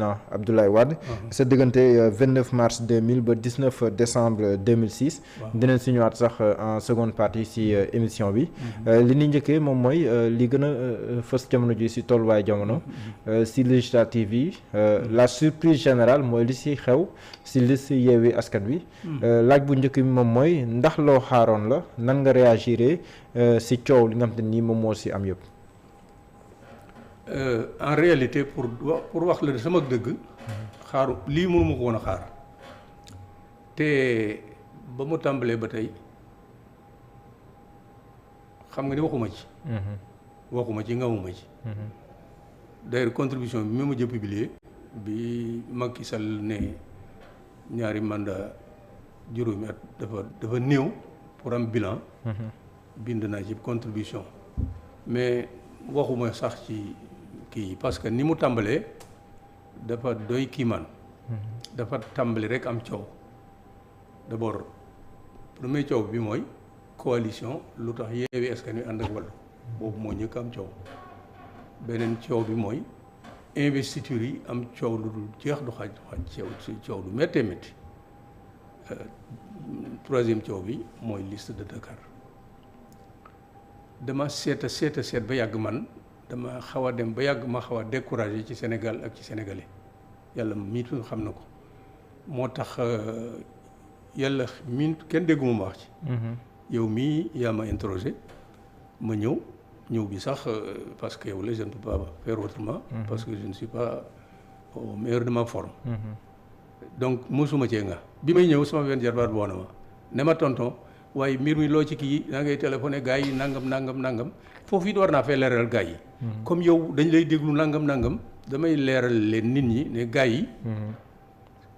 Abdoulaye Wade sa diggante 29 mars 2000 ba 19 décembre 2006 dinañ si ñëwaat sax en seconde partie si émission bi li ni njëkkee moom mooy li gën a fës jamono ji si tolluwaay jamono si législative yi la surprise générale mooy li si xew si liste Yewwi Askan Wi laaj bu njëkk bi moom mooy ndax loo xaaroon la nan nga réagiré si coow li nga xam te nii moom moo si am yëpp. En réalité pour wax la sama dëgg xaaru lii mënuma ko woon a xaar te ba mu tàmbalee ba tey xam nga ni waxuma ci ngawuma ci d'ailleurs contribution bi ma mujj publier bi Macky Sall ne ñaari mandat juróomi at dafa néew pour am bilan bind naa ci contribution mais waxuma sax ci kii parce que ni mu tàmbalee dafa doy kiimaan dafa tàmbali rek am coow d'abord premier coow bi mooy coalition lu tax Yewwi Askan Wi ànd ak Wallu boobu moo ñëkk am coow beneen coow bi mooy investiture yi am coow lu dul jeex du xaaj coow lu méttee métti troisième coow bi mooy liste de Dakar dama seet ba yàgg man dama xaw a dem ba yàgg ma xaw a découragé ci Sénégal ak ci sénégalais yàlla miitu xam na ko moo tax yàlla miin kenn dégguma ma wax ci yow mii yaa ma interrogé ma ñëw bi sax parce que yow la je ne peux pas faire autrement parce que je ne suis pas au meilleur de ma forme donc mosuma cee nga bi may ñëw sama benn jarbaat boo na ma ne ma tonton waaye mbir mi loo ci kii da ngay téléphoné gars yi nangam foofu it war naa fee leeral gars yi comme yow dañ lay déglu nangam damay leeral leen nit ñi ne gars yi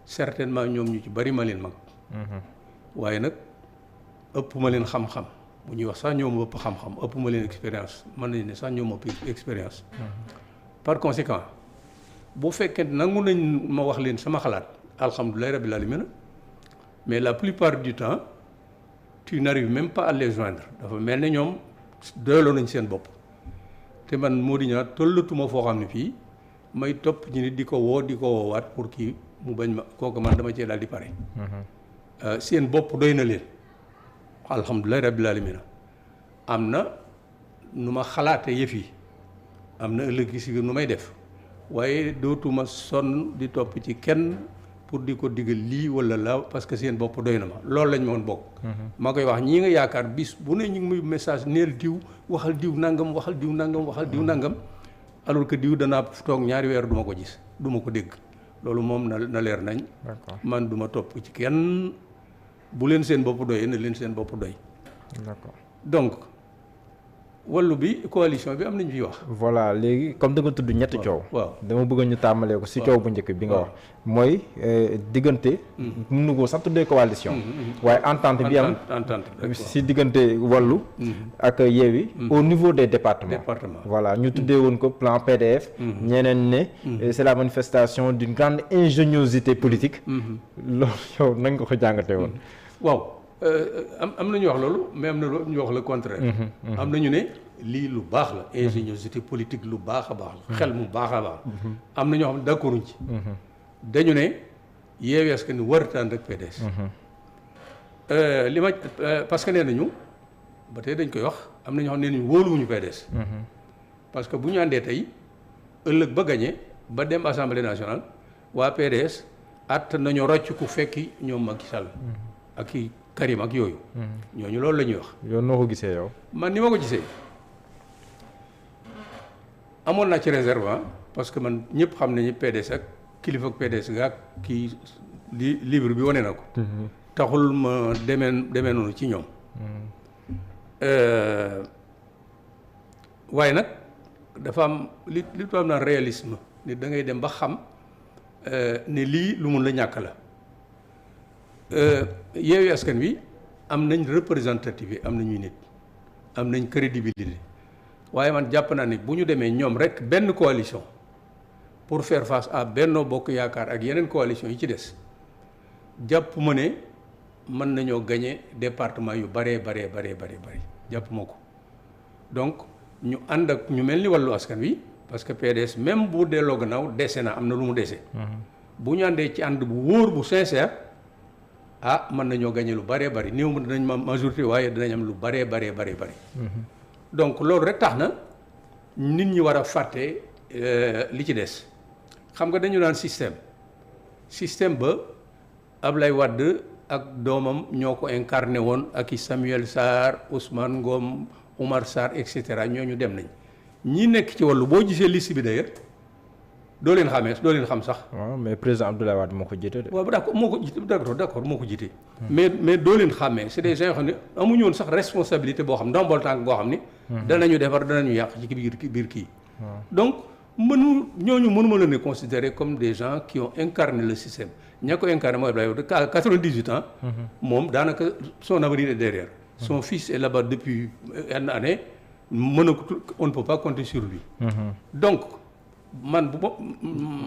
certainement ñoom ñu ci bari ma leen mag waaye nag ëpp ma leen xam-xam bu ñuy wax sax ñoom ëpp xam-xam ëpp ma leen expérience mën nañu ne sax ñoom ëpp expérience par conséquent bu fekkee nangu nañ ma wax leen sama xalaat alhamdulilah rabbil alamin mais la plupart du temps tu n'arrives même pas à les joindre dafa mel ne ñoom doyloo nañ seen bopp te man Mody Niang tollatuma foo xam ne fii may topp ñu nit di ko woowaat pour kii mu bañ ma kooku man dama cee daal di pare seen bopp doy na leen alhamdulilah rabbil alamin am na nu ma xalaate yëf yi am na ëllëg si nu may def waaye dootuma sonn di topp ci kenn pour di ko digal lii wala la parce que seen bopp doy na ma loolu lañ ma woon bokk maa koy wax ñii nga yaakaar bis bu ne ñu ngi muy message neel diw waxal diw nangam alors que diw danaa toog ñaari weer du ma ko gis du ma ko dégg loolu moom na leer nañ man du ma topp ci kenn bu leen seen bopp doy na leen seen bopp doy d'accord donc Wallu bi coalition bi am nañu fiy wax. voilà léegi comme da nga tudd ñetti coow. waaw dama bëgg ñu tàmbalee ko si coow bu njëkk bi nga wax. mooy diggante. mun na ko sax tuddee coalition. waaye entente bi am si diggante Wallu. ak Yewwi au niveau des départements. voilà ñu tuddee woon ko plan PDF. ñeneen ne. c'est la manifestation d'une grande ingéniosité politique. loolu yow na nga ko jàngatee woon. waaw. am na ñu wax loolu mais am na ñu wax le contraire. am na ñu ne lii lu baax la ingéniosité politique lu baax a baax la xel mu baax a baax. am na ñoo xam ne d'accorduñ ci. dañu ne Yewwi Askan Wi wartaan rek PDS. li ma parce que nee nañu ba tey dañ koy wax am na ñoo xam ne nee nañu wóoluwuñu PDS. parce que bu ñu àndee tey ëllëg ba gagné ba dem assemblée nationale waa PDS at nañu rocc ku fekki ñoom Macky Sall ak i Karim ak yooyu. ñooñu loolu la ñuy wax. yow noo ko gisee yow. man ni ma ko gisee amoon naa ci réserve parce que man ñëpp xam nañu PDS ak kilifa ak PDS ga ak kii livre bi wane na ko. taxul ma demee noonu ci ñoom. waaye nag dafa am li tubaab naan réalisme ni da ngay dem ba xam ne lii lu mun la ñàkk la. Yewwi Askan Wi am nañ représentativité am nañuy nit am nañ crédibilité waaye man jàpp naa ne bu ñu demee ñoom rek benn coalition pour faire face à Benno Bokk Yaakaar ak yeneen coalition yi ci des jàpp ma ne mën nañoo gagner département yu baree jàpp ma ko donc ñu ànd ak ñu mel ni Wallu Askan Wi parce que PDS même bu delloo gannaaw dese na am na lu mu dese. bu ñu àndee ci ànd bu wóor bu sincère mën nañoo gagné lu bëree bëri néew ma dinañ ma majorité waaye dinañ am lu bëree bëri. donc loolu rek tax na nit ñi war a fàtte li ci des xam nga dañu naan système ba Ablaye Wade ak doomam ñoo ko incarné woon ak i Samuel Sarr Ousmane Ngom Oumar Sarr et cetera ñooñu dem nañ ñi nekk ci wàllu boo gisee liste bi d'ailleurs doo leen xam sax. waaw mais président Abdoulaye Wade moo ko jiite de. waaw d'accord moo ko jiite d'accord moo ko jiite. mais doo leen xàmmee c'est des gens yoo xam ne amuñu woon sax responsabilité boo xam ndombol tànk boo xam ni. danañu defar danañu yàq ci biir kii. donc mënuma leen a considérer comme des gens qui ont incarné le système ña ko incarné mooy Abdoulaye Wade à 98 ans. moom daanaka son avenir est derrière. son fils est là-bas depuis une année on ne peut pas compter sur lui. donc. man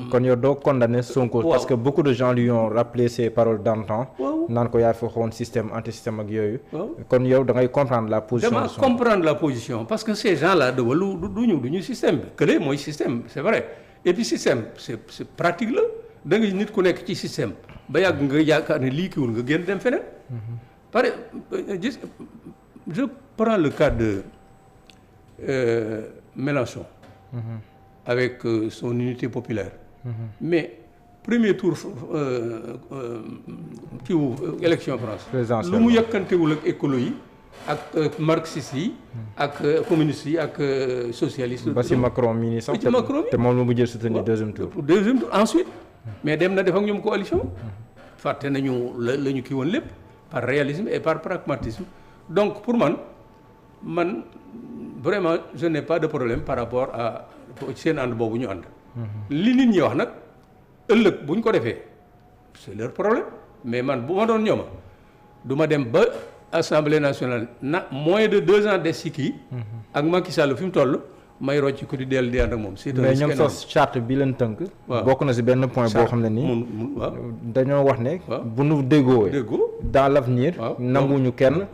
kon yow doo condamner Sonko. parce que beaucoup de gens lui ont rappelé ces paroles d'antan. naan ko yaa fi waxoon système anti-système ak yooyu. kon yow da ngay comprendre la position. dama comprendre la position parce que ces gens là de wàllu du ñu système bi. que mooy système c'est vrai et puis système c'est pratique la da nga nit ku nekk ci système ba yàgg nga yaakaar ne lii kiwul nga génn dem feneen. je prends le cas de Mélenchon. Avec son unité populaire. Mais premier tour élection France lu mu yëkkantewul ak écolo yi ak marxistes yi ak communistes yi ak socialistes. ba ci Macron mii nii sax te moom la mu jël soutenir deuxième tour ensuite mais dem na def ak ñoom coalition fàtte nañu la ñu kii woon lépp par réalisme et par pragmatisme donc pour man vraiment je n'ai pas de problème par rapport à seen ànd boobu ñu ànd. li nit ñi wax nag ëllëg bu ñu ko defee c'est leur problème mais man bu ma doon ñooma du ma dem ba assemblée nationale moins de 2 ans des ci kii. ak Macky Sall fi mu toll may rocc ko di dellu di ànd ak moom. mais ñoom sos charte bi leen tënk. bokk na ci benn point boo xam ne nii. dañoo wax ne. bu nu déggoo dans l'avenir. nanguñu kenn.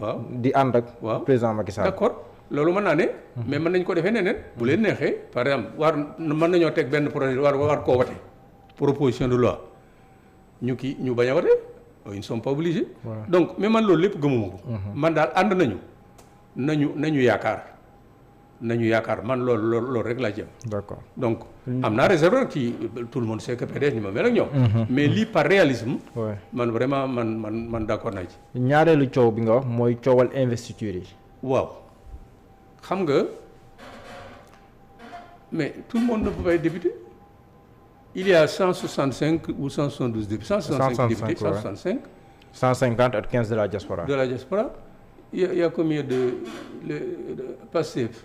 di ànd ak. président Macky Sall. d'accord. loolu mën naa ne. mais mën nañ ko defee neneen bu leen neexee par exemple mën nañoo teg benn projet war koo wate proposition de loi ñu bañ a wate ils ne sont pas obligés. donc mais man loolu lépp gëmuma ko. man daal ànd nañu yaakaar man loolu rek laa jëm. d'accord donc am naa réserve ci tout le monde sait que PDS ni ma mel ak ñoom. mais lii par réalisme. man vraiment man d'accord naa ci. ñaareelu coow bi nga wax mooy coowal investiture yi. waaw. xam nga mais tout le monde ne peut pas être député il y a 165 ou 172 députés 165 députés 150 ak 15 de la diaspora. il y a combien de Pastef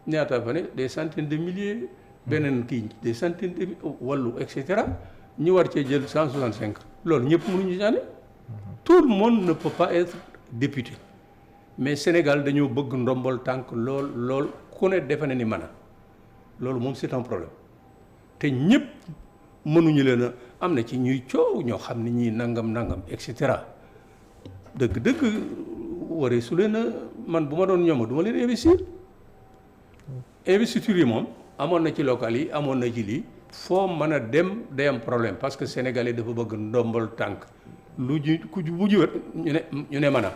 ñaata fa ne des centaines de milliers beneen kii des centaines de wàllu et cetera ñu war cee jël 165 loolu ñëpp mënuñu ñaane tout le monde ne peut pas être député. mais Sénégal dañoo bëgg ndombol tànk lool ku ne defe na ni mën a loolu moom c'est un problème te ñëpp mënuñu leen a am na ci ñuy coow ñoo xam ne ñii nangam et cetera dëgg waree su leen a man bu ma doon ñooma du ma leen investir investiture yi moom amoon na ci local yi amoon na ci lii foo mën a dem day am problème parce que sénégalais dafa bëgg ndombol tànk lu ji ku bu jiwét ñu ne mën a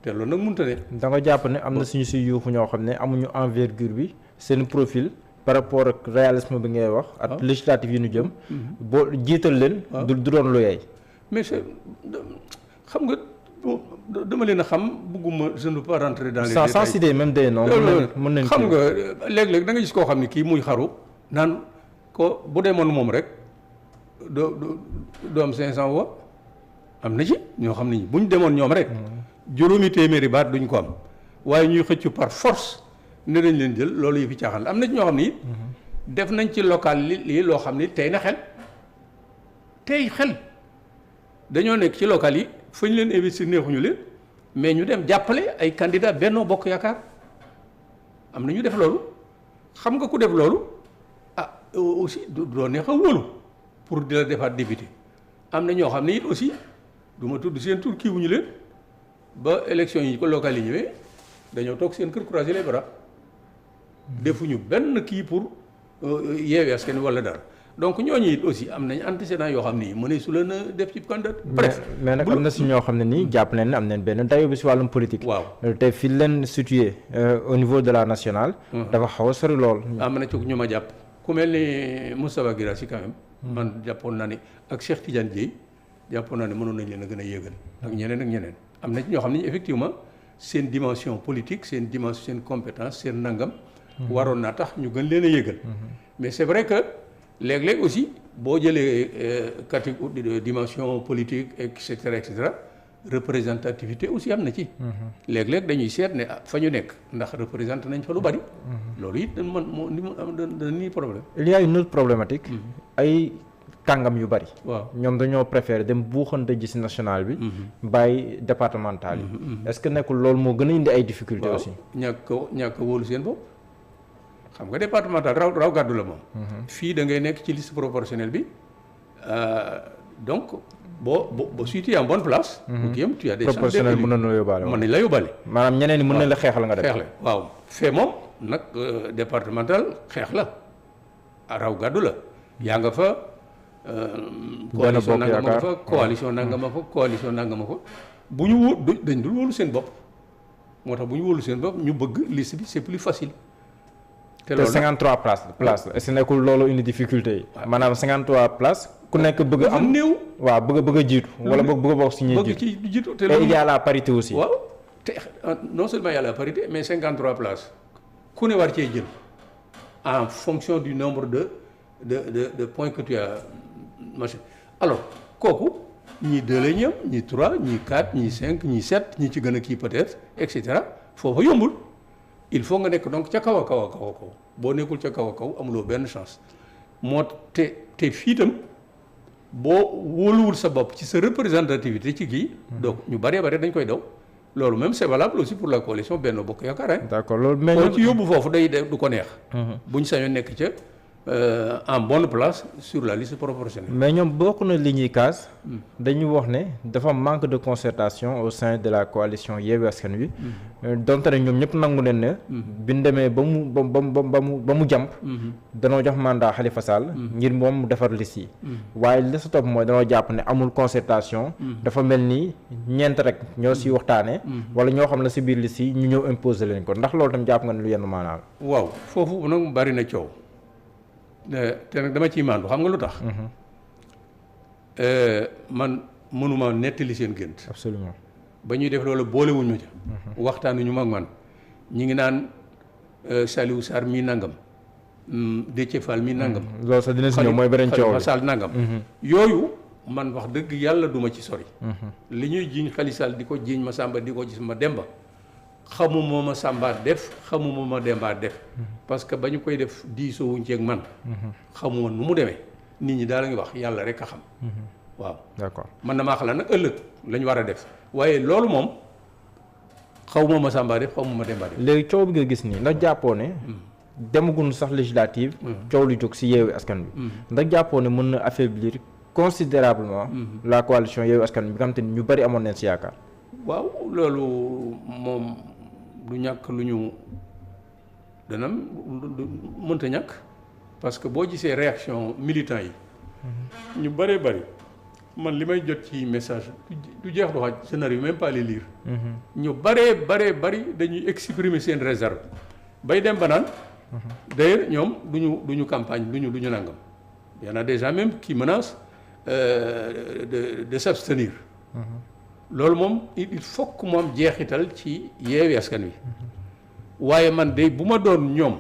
te loolu nag mënut a ne. da nga jàpp ne am na suñu si yuuxu ñoo xam ne amuñu envergure bi seen profil par rapport ak réalisme bi ngay wax. ak législative yi ñu jëm. boo jiital leen. du doon lu yey. mais xam nga dama leen a xam bugguma je ne veux pas rentrer dans les détails. sans citer même des noms. mën nañ xam nga léeg-léeg da nga gis koo xam ne kii muy xaru naan ko bu demoon moom rek doo am 500 voix am na ci ñoo xam ne bu ñu demoon ñoom rek. juróomi téeméeri baat duñ ko am waaye ñuy xëccu par force ne dañ leen jël loolu yi fi caaxaan la am na ci ñoo xam ni def nañ ci local lii loo xam ni tey xel dañoo nekk ci local yi fa ñu leen investir neexuñu leen mais ñu dem jàppale ay candidat Benno Bokk Yaakaar am na ñu def loolu xam nga ku def loolu aussi doo neex a wóolu pour di la defaat député am na ñoo xam ne it aussi du ma tudd seen tur kii wuñu leen ba élection yi ko local yi ñëwee dañoo toog seen kër croiser les bras defuñu benn kii pour Yewwi Askan Wi wala dara donc ñooñu it aussi am nañ antécédent yoo xam ni mënee su leen a def ci candidat. bref mais nag am na si ñoo xam ne nii jàpp nañ ne am nañ benn dayo bi si wàllum politique. waaw te fi leen situé au niveau de la nationale. dafa xaw a sori lool. am na ci ñu ma jàpp ku mel ni Moustapha Guirassy quand même. man jàppoon naa ne ak Cheikh Tidiane Dièye jàppoon naa ne mënoon nañ leen a gën a yëgal ak ñeneen am na ci ñoo xam ne effectivement seen dimension politique seen dimension seen compétence seen nangam. waroon naa tax ñu gën leen a yëgal. mais c'est vrai que léeg-léeg aussi boo jëlee catégorie dimension politique et cetera représentativité aussi am na ci. léeg-léeg dañuy seet ne fa ñu nekk ndax représenté nañ fa lu bari. loolu it dañ mën moo ni mu am dana nii problème. il y a une autre problématique. ay kàngam yu bari. waaw ñoom dañoo préféré dem buuxante ji ci national bi. bàyyi départemental yi. est-ce que nekkul loolu moo gën a indi ay difficultés aussi. ñàkk wóolu seen bopp. xam nga départemental raw gàddu la moom. fii da ngay nekk ci liste proportionnelle bi donc boo si tu es en bonne place. tu as des chances proportionnel mën nañu la yóbbaale. mën nañ la yóbbaale. maanaam ñeneen ñi mën nañ la xeexal nga def. xeex la waaw fee moom nag départemental xeex la raw gàddu la yaa nga fa. coalition nangama fa coalition nangama fa coalition nangama fa bu ñu wóor dañ dul wóolu seen bopp moo tax bu ñu wóolu seen bopp ñu bëgg liste bi c'est plus facile. te 53 places la est-ce que nekkul loolu une difficulté yi. maanaam 53 places. ku nekk bëgg am néew. waaw bëgg a jiitu. wala bëgg a bokk si ñuy jiitu te il y a la parité aussi. waaw te non seulement il y a la parité mais 53 places ku ne war cee jël en fonction du nombre de points que tu as machin alors kooku ñii 2 la ñëw ñii 3 ñii 4 ñii 5 ñii 7 ñii ci gën a kii peut-être et cetera foofa yombul. il faut nga nekk donc ca kaw a kaw boo nekkul ca kaw a kaw amuloo benn chance moo te fii itam boo wóoluwul sa bopp ci sa représentativité ci kii. donc ñu bëree dañ koy daw. loolu même c'est valable aussi pour la coalition Benno Bokk Yaakaar. d'accord loolu mais ci yóbbu foofu day du ko neex. bu ñu sañoon nekk ca en bonne place sur la liste proportionnelle. mais ñoom bokk na li ñuy kaas. dañu wax ne dafa manque de concertation au sein de la coalition Yewwi Askan Wi. donte ne ñoom ñëpp nangu leen ne. bi ñu demee ba mu jàmp. danoo jox mandat Khalifa Sall. ngir moom mu defar liste yi. waaye li sa topp mooy danoo jàpp ne amul concertation. dafa mel ni ñeent rek ñoo siy waxtaanee. wala ñoo xam ne si biir liste yi ñu ñëw imposer leen ko ndax loolu tam jàpp nga ne lu yenn maanaam. waaw foofu nag bari na coow. te nag dama ciy maandu xam nga lu tax. man mënuma nettali seen gént. absolument ba ñuy def loolu boolewuñ ma ca. waxtaanuñu mag man ñi ngi naan Saliou Sarr mii nangam. Déthié Fall mii nangam. loolu sax dina si ñëw mooy beneen coow Khalifa Sall nangam. yooyu man wax dëgg yàlla duma ci sori. li ñuy jiiñ Khalifa Sall di ko jiiñ ma Samba di ko gis ma Demba. xamuma ma Samba def xamuma ma Demba def. parce que ba ñu koy def diisoo wuñ ceeg man. xamuma nu mu demee nit ñi daal la ngi wax yàlla rek a xam. waaw d'accord man damaa xalaat nag ëllëg la ñu war a def waaye loolu moom xawma ma Samba def xawma ma Demba def. léegi coow bi nga gis nii ndax jàppoo ne. demaguñu sax législative. coow lu jóg si Yewwi Askan Wi. ndax jàppoo ne mën na affaiblir considérablement la coalition Yewwi Askan Wi bi nga xam te ni ñu bari amoon nañ si yaakaar. waaw loolu moom du ñàkk lu ñu dana mënta ñàkk parce que boo gisee réaction militant yi ñu bëree bëri man li may jot ci message du jeex du xaaj je n'arrive même pas à les lire ñu bëree bëri dañuy exprimer seen réserve bay dem ba naan d'ailleurs ñoom duñu campagne duñu nangam y en a des gens même qui menacent de s'abstenir loolu moom il faut que mu am jeexital ci Yewwi Askan Wi waaye man de bu ma doon ñoom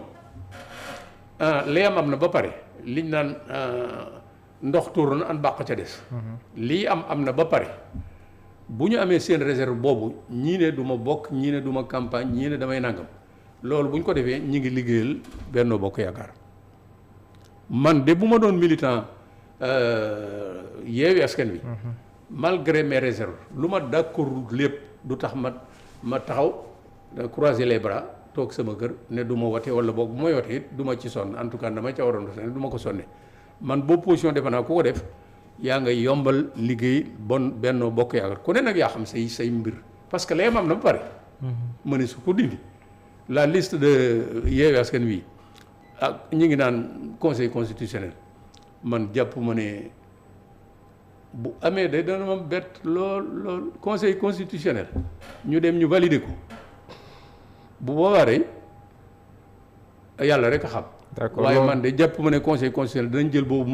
li am na ba pare liñ naan ndox tuuru na an bàq ca des lii am na ba pare bu ñu amee seen réserve boobu ñii ne du ma bokk ñii ne du ma campagne ñii ne damay nangam loolu bu ñu ko defee ñi ngi liggéeyal Benno Bokk Yaakaar man de bu ma doon militant Yewwi Askan Wi malgré mes réserves lu ma d'accord lépp du tax ma taxaw croiser les bras toog sama kër ne du ma wote wala boog bu ma wote it du ma ci sonn en tout cas dama ca waroon ne du ma ko sonne man boo position defe naa ku ko def yaa ngay yombal liggéey Benno Bokk Yaakaar ku ne nag yaa xam say mbir parce que layam am na ba pare ma ne su ko dindi la liste de Yewwi Askan Wi ak ñi ngi naan conseil constitutionnel man jàpp ma ne bu amee day dana ma bett lool conseil constitutionnel ñu dem ñu valider ko bu boobaa de yàlla rek a xam. d'accord waaye man de jàpp ma ne conseil constitutionnel danañ jël boobu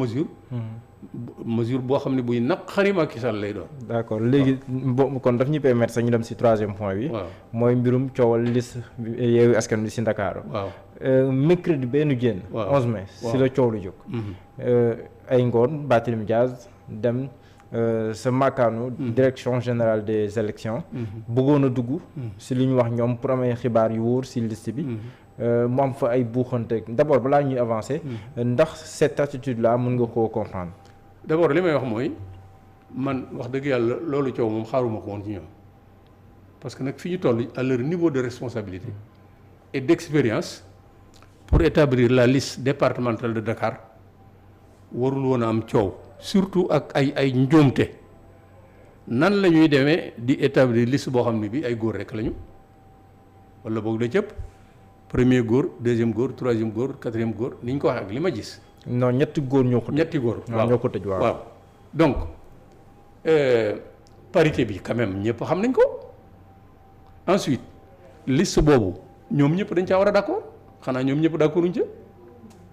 mesure boo xam ne buy naqari Macky Sall lay doon. d'accord léegi kon daf ñu permettre sax ñu dem ci troisième point bi. waaw mooy mbirum coowal liste Yewwi Askan Wi ci Ndakaaru. waaw mercredi benn génn. waaw 11 mai. ci la coow lu jóg. ay ngoon Barthélémy Dias dem sa màkkaanu. direction générale des élections. bëggoon a dugg. ci li ñu wax ñoom pour amee xibaar yu wóor ci liste bi. mu am fa ay buuxante d'abord balaa ñuy avancer. ndax cette attitude là mën nga koo comprendre. d'abord li may wax mooy man wax dëgg yàlla loolu coow moom xaaruma ko woon ci ñoom parce que nag fi ñu toll à leur niveau de responsabilité et d'expérience pour établir la liste départementale de Dakar warul woon a am coow surtout ak ay njuumte nan la ñuy demee di établir liste boo xam ne bi ay góor rek lañu wala boog da cëpp premier góor deuxième góor troisième góor quatrième góor ni ñu ko waxee ak li ma gis. non ñetti góor ñoo ko. ñetti góor waaw ñoo ko tëj waaw. donc parité bi quand même ñëpp xam nañ ko ensuite liste boobu ñoom ñëpp dañ caa war a d'accord xanaa ñoom ñëpp d'accorduñ ca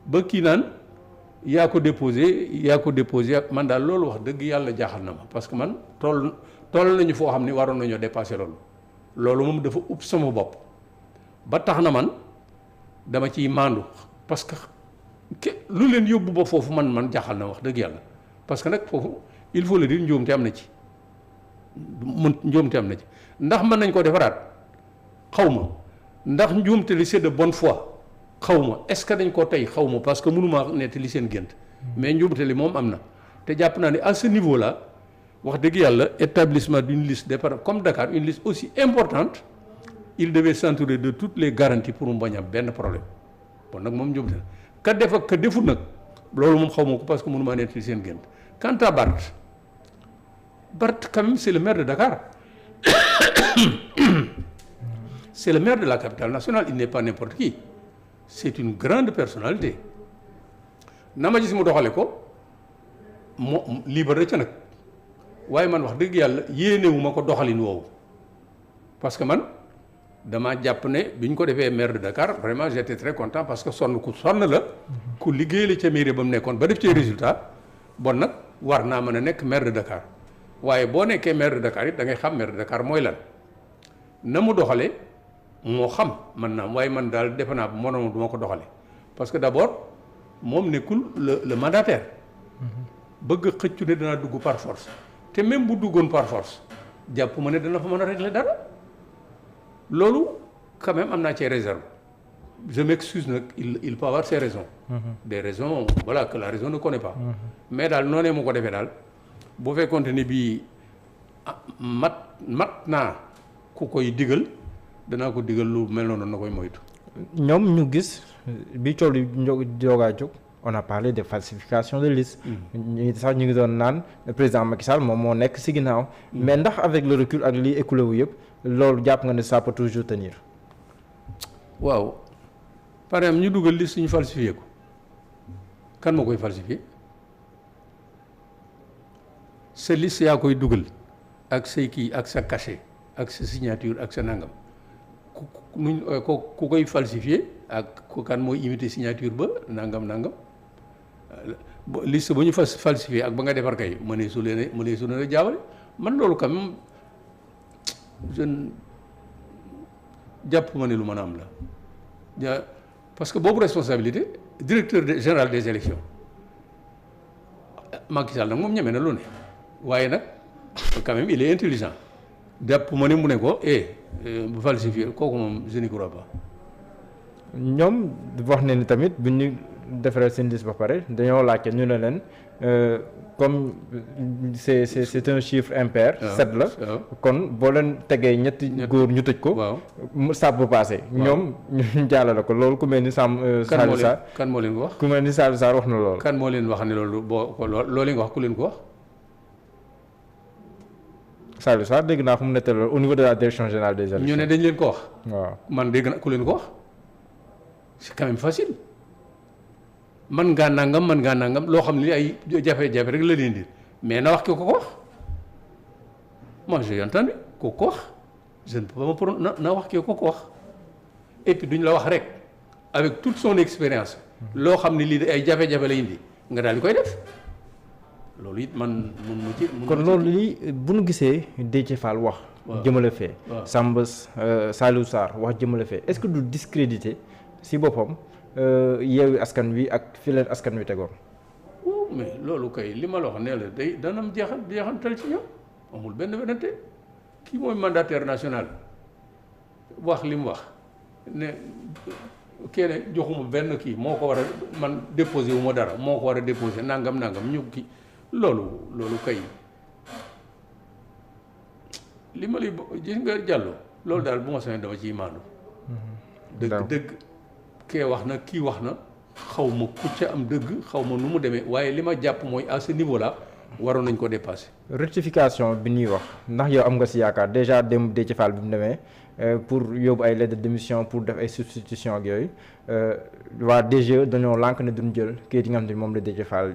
ba kii naan yaa ko déposé ak man daal loolu wax dëgg yàlla jaaxal na ma parce que man toll nañu foo xam ne waroon nañoo dépasser loolu moom dafa upp sama bopp ba tax na man dama ciy maandu parce que lu leen yóbbu ba foofu man jaaxal na wax dëgg yàlla parce que nag foofu il faut le dire njuumte am na ci ndax mën nañ ko defaraat xaw ma ndax njuumte li c'est de bonne foi xaw ma est-ce que dañ ko tey xaw ma parce que mënuma nettali seen gént mais njuumte li moom am na te jàpp naa ne à ce niveau là wax dëgg yàlla établissement d'une liste départ comme Dakar une liste aussi importante il devait s'entourer de toutes les garanties pour mu bañ a benn problème bon nag moom njuumte la ka def ak ka defut nag loolu moom xaw ma ko parce que mënuma nettali seen gént quant à Barth quand même c'est le maire de Dakar c'est le maire de la capitale nationale il n'est pas n'importe qui c'est une grande personnalité na ma gis mu doxale ko moo libre ca nag waaye man wax dëgg yàlla yéenewuma ko doxalin woowu parce que man damaa jàpp ne bi ñu ko defee maire de Dakar vraiment j'étais très content parce que sonn la ku liggéey la ca mairie ba mu nekkoon ba def ci résultat bon nag war naa mën a nekk maire de Dakar waaye boo nekkee maire de Dakar it da ngay xam maire de Dakar mooy lan na mu doxale moo xam man naam waaye man daal defe naa moom du ma ko doxale parce que d'abord moom nekkul le mandataire bëgg xëccu ne danaa dugg par force te même bu duggoon par force jàpp ma ne dana fa mën a régler dara loolu quand même am naa ci réserve je m'excuse nag il peut avoir ses raisons des raisons voilà que la raison ne connaît pas mais daal noonee mu ko defee daal bu fekkoonte ni bii mat naa ku koy digal danaa ko digal lu mel noonu na koy moytu. ñoom ñu gis bi coow li joogaa jóg on a parlé de falsification de liste. ñu ngi doon naan président Macky Sall moom moo nekk ci ginnaaw. mais ndax avec le recul ak lii écoulé wu yëpp loolu jàpp nga ne ça peut toujours tenir. waaw par exemple ñu dugal liste ñu falsifié ko kan moo koy falsifié sa liste yaa koy dugal ak say kii ak sa cachet ak sa signature ak sa nangam ku koy falsifié ak ku kan mooy imiter signature ba nangam liste ba ñu falsifié ak ba nga defar kay mënee su leen a jaawale man loolu quand même jeune jàpp ma ne lu mën a am la parce que boobu responsabilité directeur général des élections Macky Sall nag moom ñeme na lu ne waaye nag quand même il est intelligent jàpp ma ne mu ne ko bu falsifié kooku moom je n'y crois pas. ñoom wax ne ni tamit bu ñu defaree seen liste ba pare dañoo laajte ñu ne leen comme c'est un chiffre impair. 7 la kon boo leen tegee ñetti góor ñu tëj ko. waaw sàb bu passé. ñoom ñu jàllale ko loolu ku mel ni Saliou Sarr kan moo leen ko wax. ku mel ni Saliou Sarr wax na loolu. kan moo leen wax ne loolu loolu leen wax ku leen ko wax. Saliou Sarr dégg naa fu mu nettali au niveau de la direction générale des élections. ñu ne dañ leen ko wax. waaw man dégg na ku leen ko wax c'est quand même facile man ngaa nangam loo xam ne ay jafe-jafe rek la leen di mais na wax ki ko wax moi j'ai entendu ko wax je ne peux pas na wax ki ko wax et puis duñ la wax rek avec toute son expérience loo xam ne lii de ay jafe-jafe la indi nga daal di koy def loolu it man mun mu ci. kon loolu lii bu nu gisee Déthié Fall wax. jëmale fee. Samba Saliou Sarr wax jëmale fee est-ce que du discrédité si boppam Yewwi Askan Wi ak fi leen askan wi tegoon. mais loolu kay li ma la wax ne la day dana jeexantal ci ñoom amul benn benante kii mooy mandataire national wax li mu wax ne kenn joxuma benn kii moo ko war a man déposé wu ma dara moo ko war a déposé nangam ñu kii loolu kay li ma lay gis nga jàllo loolu daal bu ma sañoon dama ciy maandu. dëgg kee wax na kii wax na xaw ma ku ca am dëgg xaw ma nu mu demee waaye li ma jàpp mooy à ce niveau là waroon nañ ko dépasser. rectification bi ñuy wax ndax yow am nga si yaakaar déjà dem Déthié Fall bi mu demee pour yóbbu ay lettre de démission pour def ay substitution ak yooyu waa DGE dañoo lànk ne duñ jël kayit yi nga xam ne moom la Déthié Fall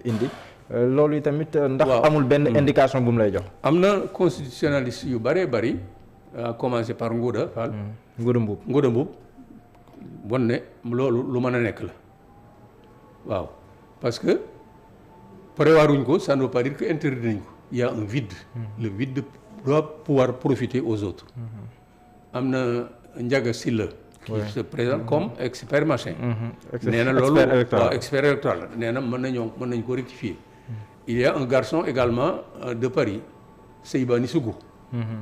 indi loolu tamit. ndax amul benn indication bu mu lay jox. am na constitutionnaliste yu bëree bëri à commencer par Ngouda Fall. Ngouda Mboup bon ne loolu lu mën a nekk la waaw parce que prévoiruñ ko ça ne veut pas dire que interdit nañ ko il y a un vide. Le vide doit pouvoir profiter aux autres. am na Ndiaga Sylla qui se présente comme expert machin. nee na loolu waaw expert électoral nee na mën nañ ko rectifier. Il y a un garçon également de Paris Seybani Sougou.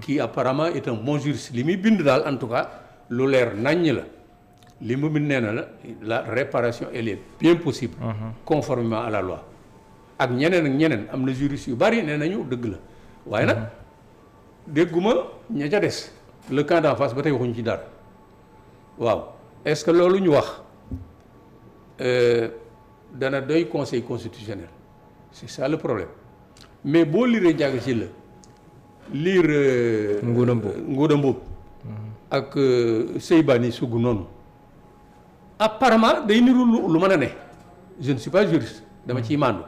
Qui apparemment est un bon juriste li muy bind daal en tout cas lu leer naññ la li mu bind nee na la réparation elle est bien possible. Conformément à la loi. ak ñeneen am na juriste yu bari nee nañu dëgg la waaye nag dégguma ña ca des le camp d'en face ba tey waxuñu ci dara waaw est-ce que loolu ñu wax dana doy conseil constitutionnel c'est ça le problème mais boo liree Ndiaga Sylla lire Ngouda Mboup ak Seybani Sougou noonu apparemment day niru lu mën a ne je ne suis pas juriste dama ciy màndu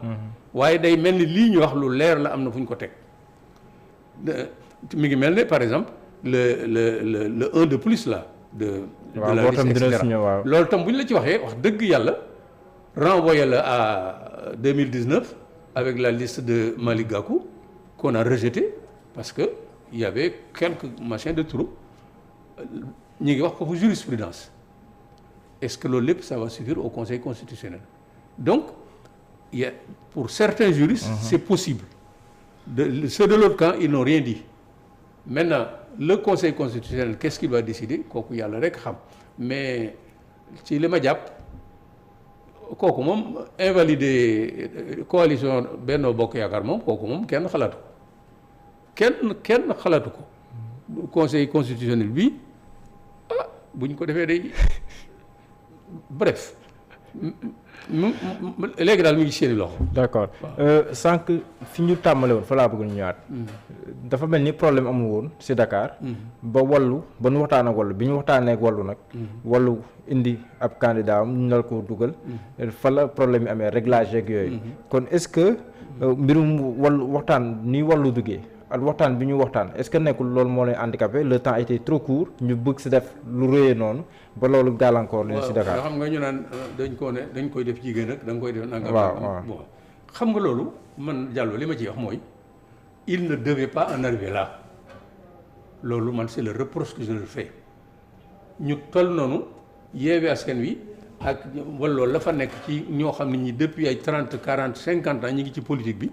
waaye day mel ni lii ñu wax lu leer la am na fu ñu ko teg mi ngi mel ne par exemple le 1 de plus là de la liste et cetera loolu tam bu ñu la ci waxee wax dëgg yàlla renvoyé la à 2019 avec la liste de Malick Gakou qu'on a rejeté parce que il y avait quelques machins de trop ñu ngi wax foofu jurisprudence est-ce que loolu lépp ça va suffire au Conseil constitutionnel donc il y a, pour certains juristes c'est possible ceux de l'autre camp ils n'ont rien dit maintenant le Conseil constitutionnel qu'est-ce qu'il va décider kooku yàlla rek xam mais ci li ma jàpp kooku moom invalider coalition Benno Bokk Yaakaar moom kooku moom kenn xalaatu ko kenn xalaatu ko Conseil constitutionnel bi bu ñu ko defee day bref léegi daal mi ngi seeni loxo. d'accord sànq fi ñu tàmmale woon fa laa bëgg ñu ñëwaat. dafa mel ni problème amul woon ci Dakar. ba wallu ba nu waxtaan ak wallu bi ñu waxtaanee ak wallu nag. wallu indi ab candidat am ñu dal ko dugal. fa la problème yi amee réglage yeeg yooyu. kon est-ce que mbirum wallu waxtaan ni wallu duggee ak waxtaan bi ñu waxtaan est-ce que nekkul loolu moo leen handicapé le temps était trop court ñu bëgg ci def lu rëyee noonu ba loolu gàllankoor leen ci Dakar. xam nga ñu naan dañ koy def jigéen rek da nga koy def. waaw bon xam nga loolu man Diallo li ma ciy wax mooy il ne devait pas en arriver là loolu man c'est le reproche que je le fais ñu toll noonu Yewwi Askan Wi ak wala loolu la fa nekk ci ñoo xam ne ñi depuis ay 30 40 50 ans ñu ngi ci politique bi.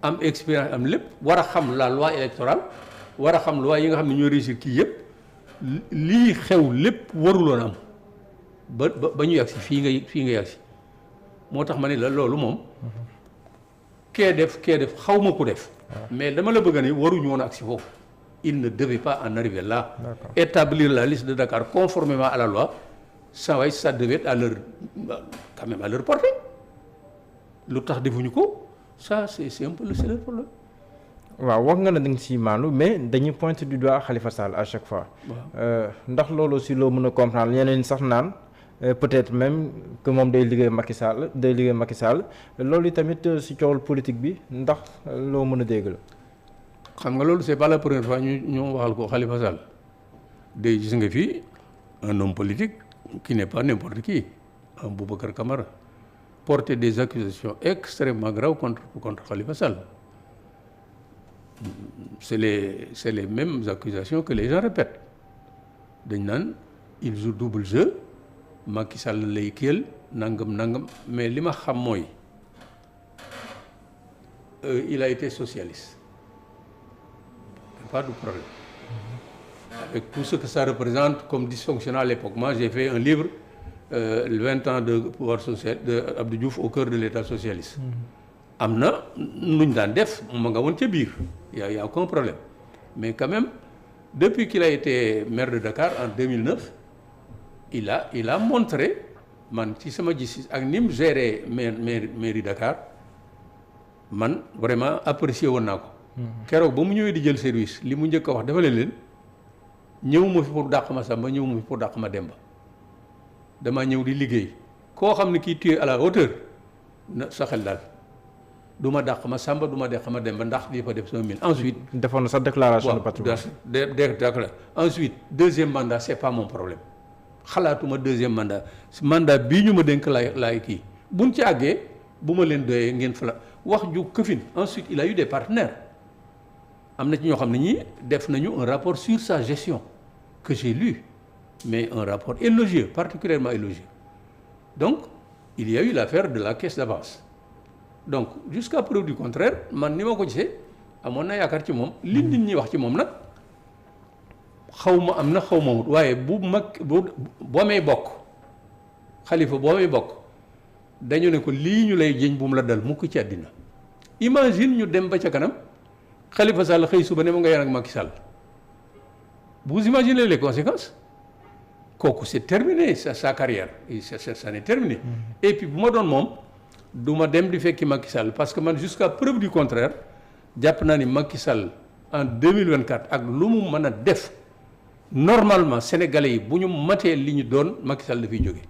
am expérience am lépp war a xam la loi électorale war a xam loi yi nga xam ne ñoo réussir kii yëpp lii xew lépp waruloon am ba ñu yàgg si fii nga yàgg si moo tax ma ne la loolu moom kee def xaw ma ko def mais dama la bëgg ne waruñu woon ak si foofu il ne devait pas en arriver là. Établir la liste de Dakar conformément à la loi ça devait être à leur quand même à leur portée lu tax defuñu ko. Ça c'est un peu le problème. waaw wax nga ne da nga siy maandu mais dañuy pointer du doigt Khalifa Sall à chaque fois. ndax loolu si loo mën a comprendre ñeneen sax naan peut-être même que moom day liggéey Macky Sall loolu tamit ci coowal politique bi ndax loo mën a dégg la. xam nga loolu c'est pas la première fois ñu waxal ko Khalifa Sall day gis nga fii un homme politique qui n'est pas n'importe qui, un Boubacar Camara, porter des accusations extrêmement graves contre Khalifa Sall. C'est les mêmes accusations que les gens répètent. dañ naan il joue double jeu Macky Sall lay kiyal nangam mais li ma xam mooy il a été socialiste. Pas de problème. Avec tout ce que ça représente comme dysfonctionnement à l'époque. Moi, j'ai fait un livre, 20 ans de pouvoir social de Abdou Diouf au cœur de l'État socialiste. Am na nu ñu daan def ma nga woon ca biir y a aucun problème. Mais quand même, depuis qu'il a été maire de Dakar en 2009, il a montré man ci sama gis ak ni mu géré mairie Dakar man vraiment apprécié woon naa ko. keroog ba mu ñëwee di jël service li mu njëkk a wax dafa leen ñëwuma fi pour dàq ma Samba ñëwuma fi pour dàq ma Demba damaa ñëw di liggéey koo xam ne kii tué à la hauteur na sa xel daal du ma dàq ma Samba du ma dàq ma Demba ndax di fa def 5000 ensuite. defoon na sa déclaration de patrimoine. Ensuite deuxième mandat c'est pas mon problème xalaatuma deuxième mandat bii ñu ma dénk laay kii buñ ci àggee bu ma leen doyee ngeen fa la wax ju këfin. Ensuite il a eu des partenaires am na ci ñoo xam ne ñii def nañu un rapport sur sa gestion que j'ai lu mais un rapport élogieux particulièrement élogieux. Donc il y a eu l'affaire de la caisse d'avance donc jusqu'à preuve du contraire man ni ma ko gisee amoon na yaakaar ci moom li nit ñi wax ci moom nag xaw ma am na xaw ma wut waaye bu may bokk Khalifa boo may bokk dañu ne ko lii ñu lay jëñ bu mu la dal mukk ci àddina. Imagine ñu dem ba ca kanam Khalifa Sall xëy suba ne ma nga yan ak Macky Sall vous imaginez les conséquences kooku c'est terminé sa carrière ça n'est terminé. Et puis bu ma doon moom du ma dem di fekki Macky Sall parce que man jusqu'à preuve du contraire jàpp naa ni Macky Sall en 2024 ak lu mu mën a def normalement sénégalais yi bu ñu matee li ñu doon Macky Sall dafay jóge